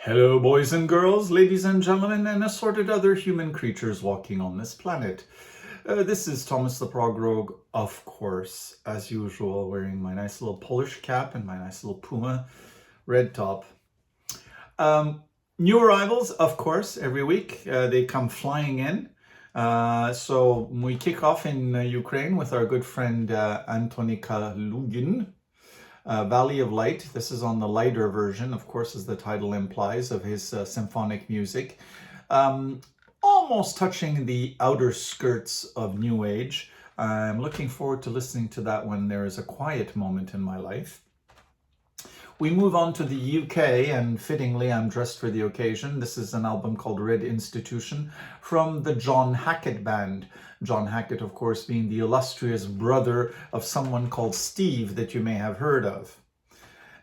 Hello, boys and girls, ladies and gentlemen, and assorted other human creatures walking on this planet. This is Thomas the PROG, of course, as usual, wearing my nice little Polish cap and my nice little Puma red top. New arrivals, of course, every week. They come flying in. So we kick off in Ukraine with our good friend Antonika Lugin. Valley of Light. This is on the lighter version, of course, as the title implies, of his symphonic music. Almost touching the outer skirts of New Age. I'm looking forward to listening to that when there is a quiet moment in my life. We move on to the UK, and fittingly, I'm dressed for the occasion. This is an album called Red Institution from the John Hackett Band. John Hackett, of course, being the illustrious brother of someone called Steve that you may have heard of.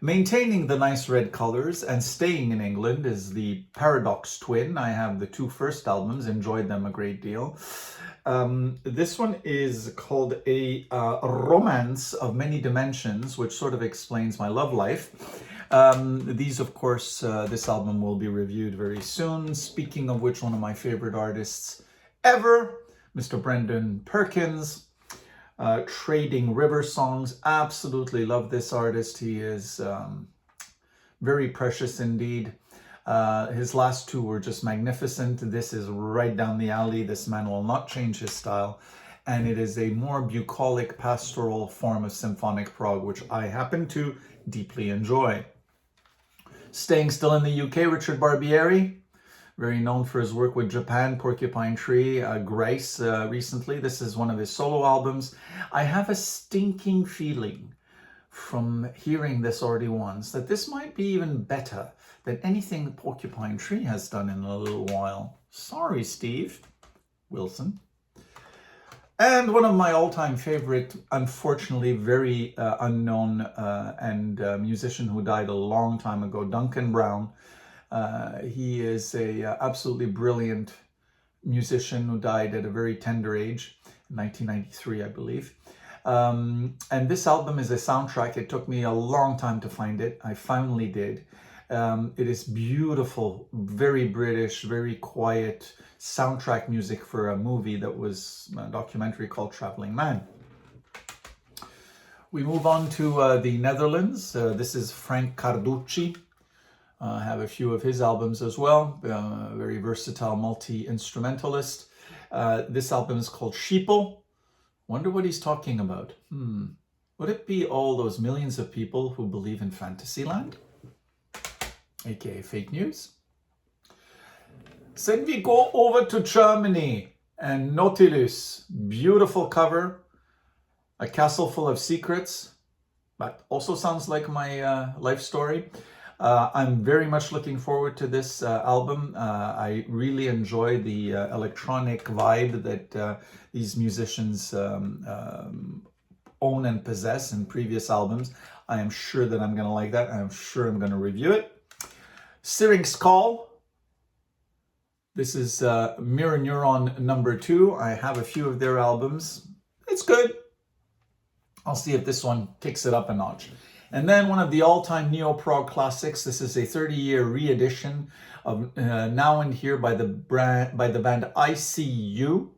Maintaining the nice red colors and staying in England is the Paradox twin. I have the two first albums, enjoyed them a great deal. This one is called a Romance of Many Dimensions, which sort of explains my love life. These, of course, this album will be reviewed very soon. Speaking of which, one of my favorite artists ever, Mr. Brendan Perkins, Trading River Songs. Absolutely love this artist. He is very precious indeed. His last two were just magnificent. This is right down the alley. This man will not change his style. And it is a more bucolic, pastoral form of symphonic prog, which I happen to deeply enjoy. Staying still in the UK, Richard Barbieri, very known for his work with Japan, Porcupine Tree, Grace recently. This is one of his solo albums. I have a stinking feeling from hearing this already once that this might be even better than anything Porcupine Tree has done in a little while. Sorry, Steve Wilson. And one of my all-time favorite, unfortunately very unknown and musician who died a long time ago, Duncan Brown. He is a absolutely brilliant musician who died at a very tender age, 1993, I believe. And this album is a soundtrack. It took me a long time to find it. I finally did. It is beautiful, very British, very quiet soundtrack music for a movie that was a documentary called Traveling Man. We move on to the Netherlands. This is Frank Carducci. I have a few of his albums as well. Very versatile multi-instrumentalist. This album is called Sheeple. Wonder what he's talking about. Would it be all those millions of people who believe in Fantasyland? AKA fake news. Then we go over to Germany and Nautilus. Beautiful cover. A castle full of secrets. That also sounds like my life story. I'm very much looking forward to this album. I really enjoy the electronic vibe that these musicians own and possess in previous albums. I am sure that I'm going to like that. I'm sure I'm going to review it. Syrinx Call. This is Mirror Neuron number 2. I have a few of their albums. It's good. I'll see if this one kicks it up a notch. And then one of the all-time neo-prog classics. This is a 30-year re-edition of Now and Here by the band ICU.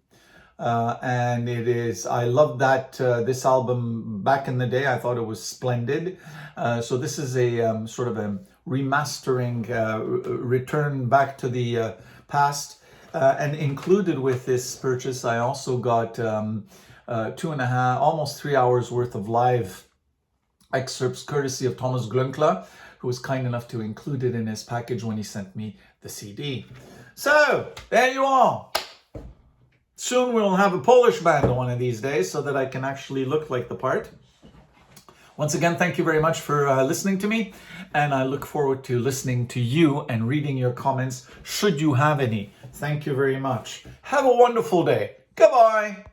And it is, I love that this album back in the day. I thought it was splendid. So this is a sort of a remastering, return back to the past. And included with this purchase, I also got 2.5, almost 3 hours worth of live excerpts courtesy of Thomas Glönkler, who was kind enough to include it in his package when he sent me the CD. So, there you are. Soon we'll have a Polish band one of these days so that I can actually look like the part. Once again, thank you very much for listening to me, and I look forward to listening to you and reading your comments, should you have any. Thank you very much. Have a wonderful day. Goodbye.